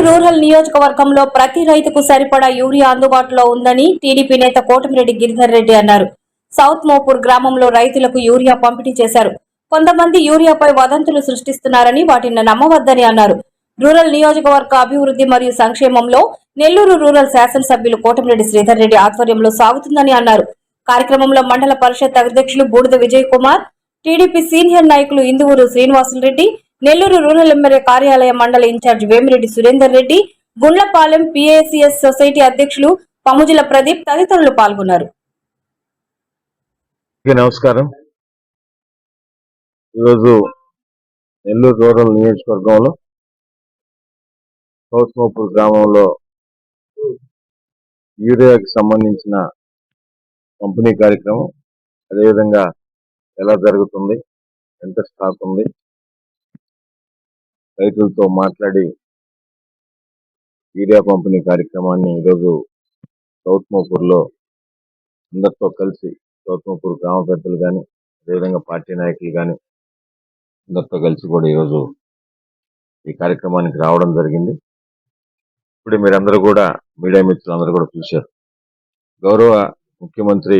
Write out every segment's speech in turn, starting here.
Rural నియోజకవర్గంలో ప్రతి రైతుకు సరిపడా యూరియా అందుబాటులో ఉందని టీడీపీ నేత కోటమిరెడ్డి గిరిధర్ రెడ్డి అన్నారు. సౌత్ మోపూర్ గ్రామంలో రైతులకు యూరియా పంపిణీ చేశారు. కొంతమంది యూరియాపై వదంతులు సృష్టిస్తున్నారని వాటిని నమ్మవద్దని అన్నారు. రూరల్ నియోజకవర్గ అభివృద్ధి మరియు సంక్షేమంలో నెల్లూరు రూరల్ శాసనసభ్యులు కోటమిరెడ్డి శ్రీధర్ రెడ్డి ఆధ్వర్యంలో సాగుతుందని అన్నారు. కార్యక్రమంలో మండల పరిషత్ అధ్యక్షులు బూడిద విజయ్ కుమార్, టీడీపీ సీనియర్ నాయకులు ఇందువూరు శ్రీనివాసులరెడ్డి, నెల్లూరు రూరల్ ఎమ్మెల్యే కార్యాలయ మండల in-charge Vemireddy Surender Reddy, Gundlapalem PACS society అధ్యక్షులు పముజుల ప్రదీప్ తదితరులు పాల్గొన్నారు. నమస్కారం. ఈరోజు నెల్లూరు రూరల్ నియోజకవర్గంలో సౌత్ మోపూర్ గ్రామంలో యూరియాకి సంబంధించిన పంపిణీ కార్యక్రమం అదేవిధంగా ఎలా జరుగుతుంది, ఎంత స్టాక్ ఉంది, రైతులతో మాట్లాడి యూరియా పంపిణీ కార్యక్రమాన్ని ఈరోజు సౌత్ మోపూర్లో అందరితో కలిసి సౌత్ మోపూర్ గ్రామ పెద్దలు కానీ అదేవిధంగా పార్టీ నాయకులు కానీ అందరితో కలిసి కూడా ఈరోజు ఈ కార్యక్రమానికి రావడం జరిగింది. ఇప్పుడు మీరందరూ కూడా మీడియా మిత్రులు అందరూ కూడా చూశారు. గౌరవ ముఖ్యమంత్రి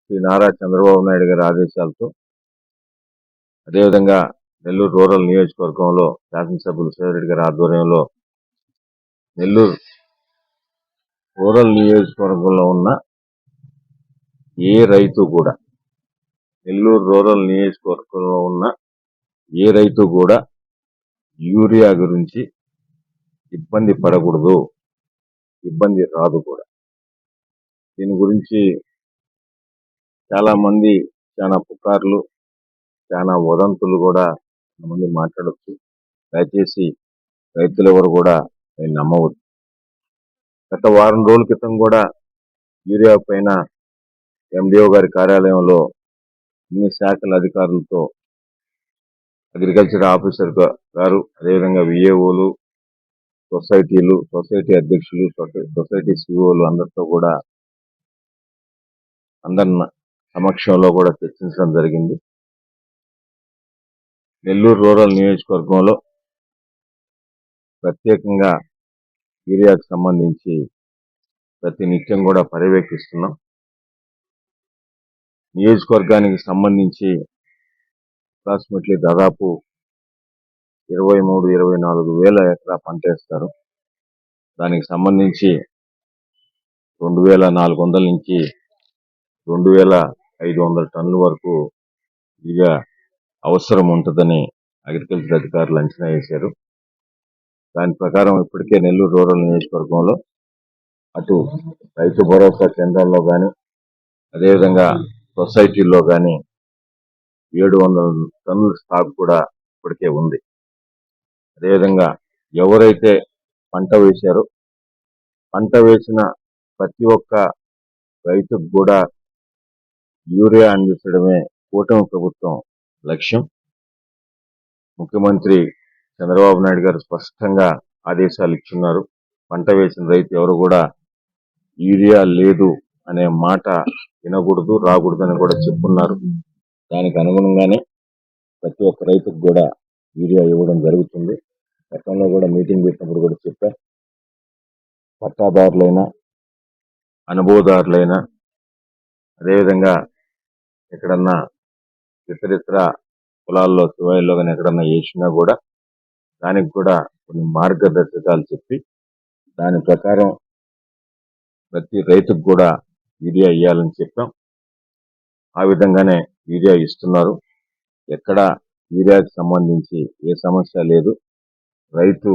శ్రీ నారా చంద్రబాబు నాయుడు గారి ఆదేశాలతో అదేవిధంగా నెల్లూరు రూరల్ నియోజకవర్గంలో శాసనసభ్యులు శ్రీధర్ గారి ఆధ్వర్యంలో నెల్లూరు రూరల్ నియోజకవర్గంలో ఉన్న ఏ రైతు కూడా నెల్లూరు రూరల్ నియోజకవర్గంలో ఉన్న ఏ రైతు కూడా యూరియా గురించి ఇబ్బంది పడకూడదు, ఇబ్బంది రాదు కూడా. దీని గురించి చాలా మంది చాలా పుకార్లు, చాలా వదంతులు కూడా కొంతమంది మాట్లాడవచ్చు. దయచేసి రైతులు ఎవరు కూడా నేను నమ్మవద్దు. గత వారం రోజుల క్రితం కూడా యూరియా పైన ఎండిఓ గారి కార్యాలయంలో అన్ని శాఖల అధికారులతో అగ్రికల్చర్ ఆఫీసర్ గారు అదేవిధంగా విఏఓలు, సొసైటీలు, సొసైటీ అధ్యక్షులు, సొసైటీ సిఇఓలు అందరితో కూడా అందరి సమక్షంలో కూడా చర్చించడం జరిగింది. నెల్లూరు రూరల్ నియోజకవర్గంలో ప్రత్యేకంగా యూరియాకు సంబంధించి ప్రతి నిత్యం కూడా పర్యవేక్షిస్తున్నాం. నియోజకవర్గానికి సంబంధించి అప్రాక్సిమేట్లీ దాదాపు 23-24 వేల ఎకరా పంట వేస్తారు. దానికి సంబంధించి 2400 నుంచి 2500 టన్నుల వరకు యూరియా అవసరం ఉంటుందని అగ్రికల్చర్ అధికారులు అంచనా వేశారు. దాని ప్రకారం ఇప్పటికే నెల్లూరు రూరల్ నియోజకవర్గంలో అటు రైతు భరోసా కేంద్రాల్లో కానీ అదేవిధంగా సొసైటీల్లో కానీ 700 టన్నుల స్టాక్ కూడా ఇప్పటికే ఉంది. అదేవిధంగా ఎవరైతే పంట వేశారో పంట వేసిన ప్రతి ఒక్క రైతుకు కూడా యూరియా అందించడమే కూటమి ప్రభుత్వం లక్ష్యం. ముఖ్యమంత్రి చంద్రబాబు నాయుడు గారు స్పష్టంగా ఆదేశాలు ఇచ్చున్నారు. పంట వేసిన రైతు ఎవరు కూడా యూరియా లేదు అనే మాట వినకూడదు, రాకూడదు అని కూడా చెప్పున్నారు. దానికి అనుగుణంగానే ప్రతి ఒక్క రైతుకు కూడా యూరియా ఇవ్వడం జరుగుతుంది. గతంలో కూడా మీటింగ్ పెట్టినప్పుడు కూడా చెప్పారు. పట్టాదారులైనా అనుభవదారులైనా అదేవిధంగా ఎక్కడన్నా ఇతరితర పొలాల్లో శివాయిల్లో కానీ ఎక్కడన్నా వేసినా కూడా దానికి కూడా కొన్ని మార్గదర్శకాలు చెప్పి దాని ప్రకారం ప్రతి రైతుకు కూడా యూరియా ఇవ్వాలని చెప్పాం. ఆ విధంగానే యూరియా ఇస్తున్నారు. ఎక్కడ యూరియాకి సంబంధించి ఏ సమస్య లేదు. రైతు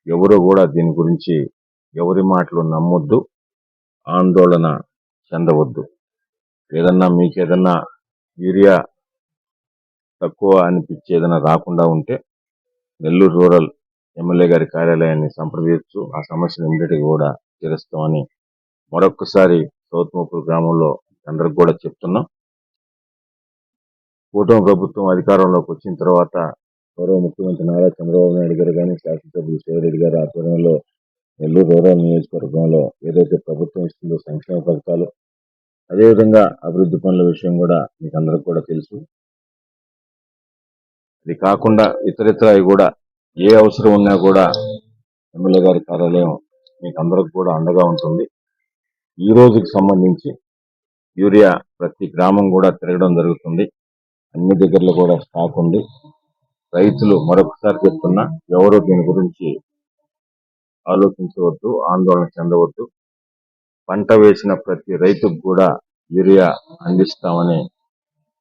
ఎవరు కూడా దీని గురించి ఎవరి మాటలు నమ్మొద్దు, ఆందోళన చెందవద్దు. మీకేదన్నా యూరియా తక్కువ అనిపించి ఏదైనా రాకుండా ఉంటే నెల్లూరు రూరల్ ఎమ్మెల్యే గారి కార్యాలయాన్ని సంప్రదించు, ఆ సమస్యను ఇమ్మీడియట్గా కూడా తీరుస్తామని మరొక్కసారి సౌత్ మోపూర్ గ్రామంలో అందరికి కూడా చెప్తున్నాం. కూటమి ప్రభుత్వం అధికారంలోకి వచ్చిన తర్వాత గౌరవ ముఖ్యమంత్రి నారా చంద్రబాబు నాయుడు గారు కానీ శాసనసభ్యులు శ్రీధర్ గారి ఆధ్వర్యంలో నెల్లూరు రూరల్ నియోజకవర్గంలో ఏదైతే ప్రభుత్వం ఇస్తుందో సంక్షేమ పథకాలు అదేవిధంగా అభివృద్ధి పనుల విషయం కూడా మీకు అందరికి కూడా తెలుసు. ఇది కాకుండా ఇతరితర కూడా ఏ అవసరం ఉన్నా కూడా ఎమ్మెల్యే గారి కార్యాలయం మీకు అందరికి కూడా అండగా ఉంటుంది. ఈ రోజుకి సంబంధించి యూరియా ప్రతి గ్రామం కూడా తిరగడం జరుగుతుంది. అన్ని దగ్గరలో కూడా స్టాక్ ఉంది. రైతులు మరొకసారి చెప్తున్నా, ఎవరు దీని గురించి ఆలోచించవద్దు, ఆందోళన చెందవద్దు. పంట వేసిన ప్రతి రైతుకు కూడా యూరియా అందిస్తామని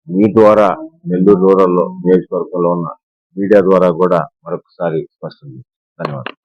మీ ద్వారా నెల్లూరు రూరల్ నియోజకవర్గంలో ఉన్న మీడియా ద్వారా కూడా మరొకసారి స్పష్టం చేస్తాను. ధన్యవాదాలు.